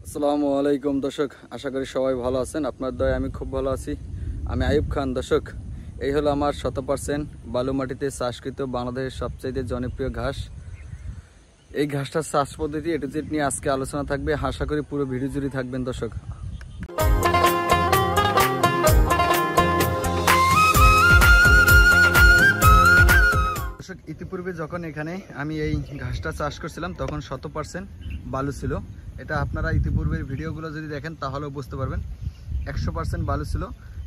আসসালামু আলাইকুম দর্শক, আশা করি সবাই ভালো আছেন। আপনার দয়ায় আমি খুব ভালো আছি। আমি আইয়ুব খান। দর্শক, এই হলো আমার 100% বালু মাটিতে চাষকৃত বাংলাদেশের সবচেয়ে জনপ্রিয় ঘাস। এই ঘাসটার চাষ পদ্ধতি এ টু জেড নিয়ে আজকে আলোচনা থাকবে। আশা করি পুরো ভিডিও জুড়ে থাকবেন দর্শক। দর্শক, ইতিপূর্বে যখন এখানে আমি এই ঘাসটা চাষ করছিলাম তখন 100% বালু ছিল। এটা আপনারা ইতিপূর্বের ভিডিওগুলো যদি দেখেন তাহলেও বুঝতে পারবেন 100% বালু ছিল।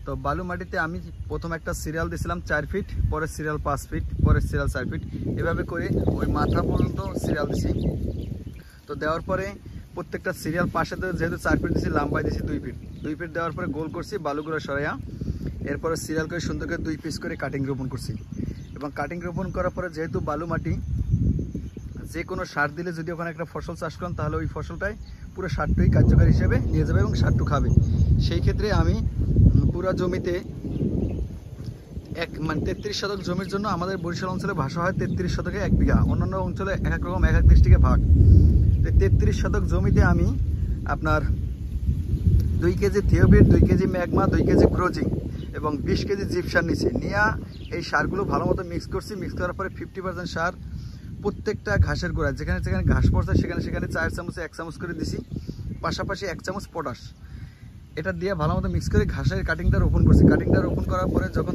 তো বালু মাটিতে আমি প্রথম একটা সিরিয়াল দিয়েছিলাম 4 ফিট, পরে সিরিয়াল 5 ফিট, পরে সিরিয়াল 4 ফিট, এভাবে করে ওই মাথা পর্যন্ত সিরিয়াল দিছি। তো দেওয়ার পরে প্রত্যেকটা সিরিয়াল পাশে যেহেতু 4 ফিট দিয়েছি, লাম্বাই দিয়েছি 2 ফিট। 2 ফিট দেওয়ার পরে গোল করছি বালুগুলো সরাইয়া, এরপরে সিরিয়াল করে সুন্দর করে 2 পিস করে কাটিং রোপণ করছি। এবং কাটিং রোপণ করার পরে যেহেতু বালু মাটি, যে কোনো সার দিলে যদি ওখানে একটা ফসল চাষ করেন তাহলে ওই ফসলটাই পুরো সারটাই কার্যকারী হিসেবে নিয়ে যাবে এবং সারটু খাবে। সেই ক্ষেত্রে আমি পুরো জমিতে 33 শতক জমির জন্য আমাদের বরিশাল অঞ্চলে ভাষা হয় 33 শতকে 1 বিঘা, অন্যান্য অঞ্চলে এক এক রকম, এক এক ডিস্ট্রিক্টে ভাগ। 33 শতক জমিতে আমি আপনার 2 কেজি থিওবিট, 2 কেজি ম্যাগমা, 2 কেজি ক্রোজিং এবং 20 কেজি জিপসার নিচে নিয়ে এই সারগুলো ভালো মতো মিক্স করছি। মিক্স করার পরে 50% সার প্রত্যেকটা ঘাসের গোড়ায় যেখানে যেখানে ঘাস পড়ছে সেখানে 4 চামচে 1 চামচ করে দিছি, পাশাপাশি 1 চামচ পটাশ। এটা দিয়ে ভালো মতো মিক্স করে ঘাসের কাটিংটা রোপণ করছি। কাটিংটা রোপণ করার পরে যখন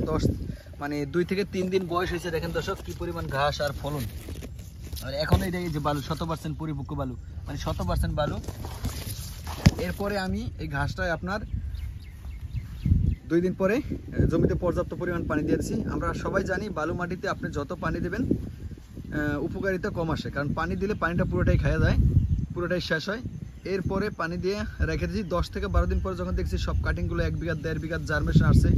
2 থেকে 3 দিন বয়স হয়েছে, দেখেন দর্শক কি পরিমাণ ঘাস আর ফলন। আর এখন এই যে বালু 100% পরিপক্ক বালু, 100% বালু। এরপরে আমি এই ঘাসটায় আপনার 2 দিন পরে জমিতে পর্যাপ্ত পরিমাণ পানি দিয়েছি। আমরা সবাই জানি বালু মাটিতে আপনি যত পানি দেবেন উপকারিতা কম আসে, কারণ পানি দিলে পানিটা পুরোটাই খাওয়া যায়, পুরোটাই শেষ হয়। এরপরে পানি দিয়ে রেখে দিয়েছি। 10 থেকে 12 দিন পরে যখন দেখছি সব কাটিংগুলো 1 বিঘা 1.5 বিঘা জার্মেশন আসছে,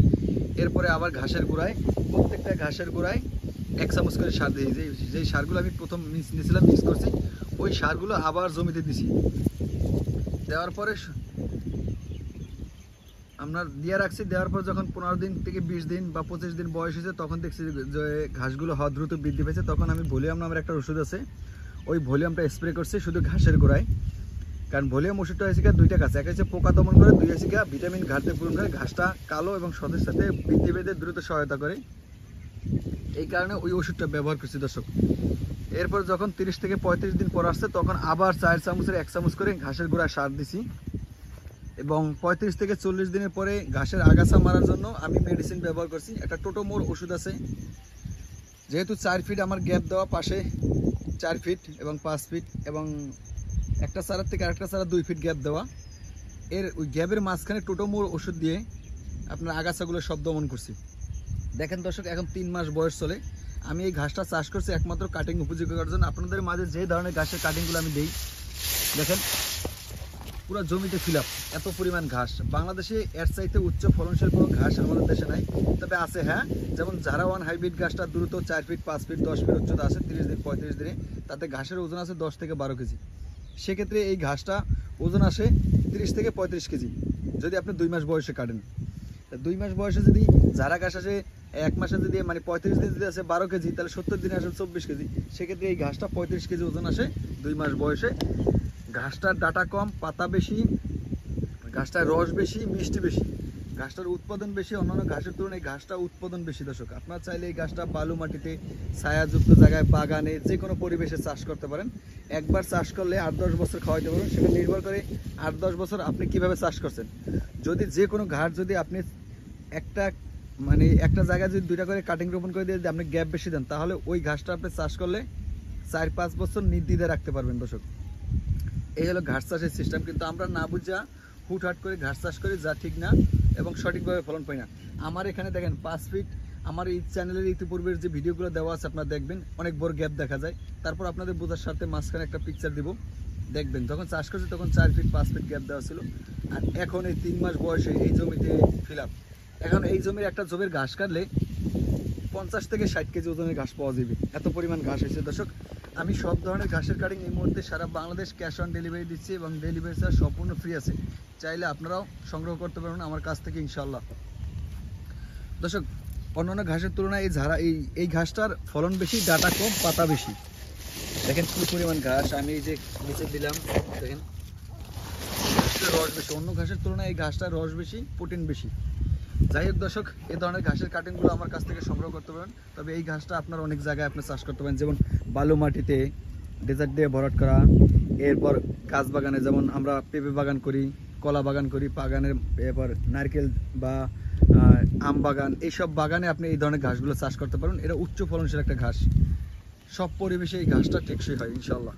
এরপরে আবার ঘাসের গোড়ায়, প্রত্যেকটা ঘাসের গোড়ায় 1 চামচ করে সার দিয়েছি। যেই সারগুলো আমি প্রথম নিয়েছিলাম, মিক্স করছি, ওই সারগুলো আবার জমিতে দিছি। দেওয়ার পরে আমরা দিয়ে রাখছি। দেওয়ার পর যখন 15 দিন থেকে 20 দিন বা 25 দিন বয়স হয়েছে, তখন দেখছি যে ঘাসগুলো দ্রুত বৃদ্ধি পেয়েছে। তখন আমি ভলিউম নামের একটা ওষুধ আছে, ওই ভলিউমটা স্প্রে করছি শুধু ঘাসের গোড়ায়। কারণ ভলিউম ওষুধটা হয়েছে দুইটা কাজ, এক হচ্ছে পোকা দমন করে, 2 হচ্ছে ভিটামিন ঘাটতি পূরণ করে, ঘাসটা কালো এবং সতের সাথে বৃদ্ধি পেতে দ্রুত সহায়তা করে। এই কারণে ওই ওষুধটা ব্যবহার করছি দর্শক। এরপর যখন 30 থেকে 35 দিন পর আসছে, তখন আবার 4 চামচের 1 চামচ করে ঘাসের গোড়ায় সার দিছি। এবং 35 থেকে 40 দিনের পরে ঘাসের আগাছা মারার জন্য আমি মেডিসিন ব্যবহার করছি। একটা টোটোমোর ওষুধ আছে। যেহেতু 4 ফিট আমার গ্যাপ দেওয়া, পাশে 4 ফিট এবং 5 ফিট এবং একটা চারার থেকে আরেকটা চারা 2 ফিট গ্যাপ দেওয়া, এর ওই গ্যাপের মাঝখানে টোটোমোর ওষুধ দিয়ে আপনার আগাছাগুলো সব দমন করছি। দেখেন দর্শক, এখন 3 মাস বয়স চলে। আমি এই ঘাসটা চাষ করছি একমাত্র কাটিং উপযোগী করার জন্য। আপনাদের মাঝে যে ধরনের ঘাসের কাটিংগুলো আমি দিই, দেখেন পুরো জমিতে ফিল আপ, এত পরিমাণ ঘাস। বাংলাদেশে এর চাইতে উচ্চ ফলনশীল কোনো ঘাস আমাদের দেশে নাই, তবে আছে হ্যাঁ, যেমন জারাওয়ান হাইব্রিড ঘাসটা দ্রুত 4 ফিট 5 ফিট 10 ফিট উচ্চতা আছে, 30 দিন 35 দিনে, তাতে ঘাসের ওজন আছে 10 থেকে 12 কেজি। সেক্ষেত্রে এই ঘাসটা ওজন আসে 30 থেকে 35 কেজি যদি আপনি 2 মাস বয়সে কাটেন। 2 মাস বয়সে যদি জারা ঘাস আসে, 1 মাসে যদি 35 দিন যদি আসে 12 কেজি, তাহলে 70 দিনে আসে 24 কেজি। সেক্ষেত্রে এই ঘাসটা 35 কেজি ওজন আসে 2 মাস বয়সে। ঘাসটার ডাটা কম, পাতা বেশি, ঘাসটার রস বেশি, মিষ্টি বেশি, ঘাসটার উৎপাদন বেশি। অন্যান্য ঘাসের তুলনায় ঘাসটা উৎপাদন বেশি দর্শক। আপনারা চাইলে এই ঘাসটা বালু মাটিতে, ছায়াযুক্ত জায়গায়, বাগানে, যে কোনো পরিবেশে চাষ করতে পারেন। একবার চাষ করলে 8-10 বছর খাওয়াইতে পারবেন। সেটা নির্ভর করে 8-10 বছর আপনি কিভাবে চাষ করছেন। যদি যে কোনো ঘাস যদি আপনি একটা জায়গায় যদি 2টা করে কাটিং রোপণ করে দিয়ে আপনি গ্যাপ বেশি দেন, তাহলে ওই ঘাসটা আপনি চাষ করলে 4-5 বছর নির্দ্বিধায় রাখতে পারবেন দর্শক। এই হলো ঘাস চাষের সিস্টেম। কিন্তু আমরা না বুঝা হুটহাট করে ঘাস চাষ করি, যা ঠিক না এবং সঠিকভাবে ফলন পাই না। আমার এখানে দেখেন 5 ফিট, আমার এই চ্যানেলের ইতিপূর্বের যে ভিডিওগুলো দেওয়া আছে আপনারা দেখবেন, অনেক বড় গ্যাপ দেখা যায়। তারপর আপনাদের বোঝার সাথে মাঝখানে একটা পিকচার দিব, দেখবেন যখন চাষ করছি তখন 4 ফিট 5 ফিট গ্যাপ দেওয়া ছিল। আর এখন এই 3 মাস বয়সে এই জমিতে ফিল আপ। এখন এই জমির একটা জমির ঘাস কাটলে 50 থেকে 60 কেজি ওজনের ঘাস পাওয়া যাবে, এত পরিমাণ ঘাস হয়েছে দর্শক। আমি সব ধরনের ঘাসের কাটিং এই মুহূর্তে সারা বাংলাদেশ ক্যাশ অন ডেলিভারি দিচ্ছি এবং ডেলিভারি চার্জ সম্পূর্ণ ফ্রি আছে। চাইলে আপনারাও সংগ্রহ করতে পারবেন আমার কাছ থেকে ইনশাল্লাহ। দর্শক, অন্যান্য ঘাসের তুলনায় এই ঘাসটার ফলন বেশি, ডাটা কম, পাতা বেশি। দেখেন কি পরিমাণ ঘাস আমি এই যে নিচে দিলাম, দেখেন ঘাসটার রস বেশি, অন্য ঘাসের তুলনায় এই ঘাসটার রস বেশি, প্রোটিন বেশি। যাই হোক দর্শক, এই ধরনের ঘাসের কাটিংগুলো আমার কাছ থেকে সংগ্রহ করতে পারেন। তবে এই ঘাসটা আপনার অনেক জায়গায় আপনি চাষ করতে পারেন, যেমন বালু মাটিতে ডেজার্ট দিয়ে ভরাট করা, এরপর গাছ বাগানে যেমন আমরা পেঁপে বাগান করি, কলা বাগান করি, বাগানের এরপর নারকেল বা আম বাগান, এইসব বাগানে আপনি এই ধরনের ঘাসগুলো চাষ করতে পারেন। এটা উচ্চ ফলনশীল একটা ঘাস, সব পরিবেশে এই ঘাসটা টেকসই হয় ইনশাল্লাহ।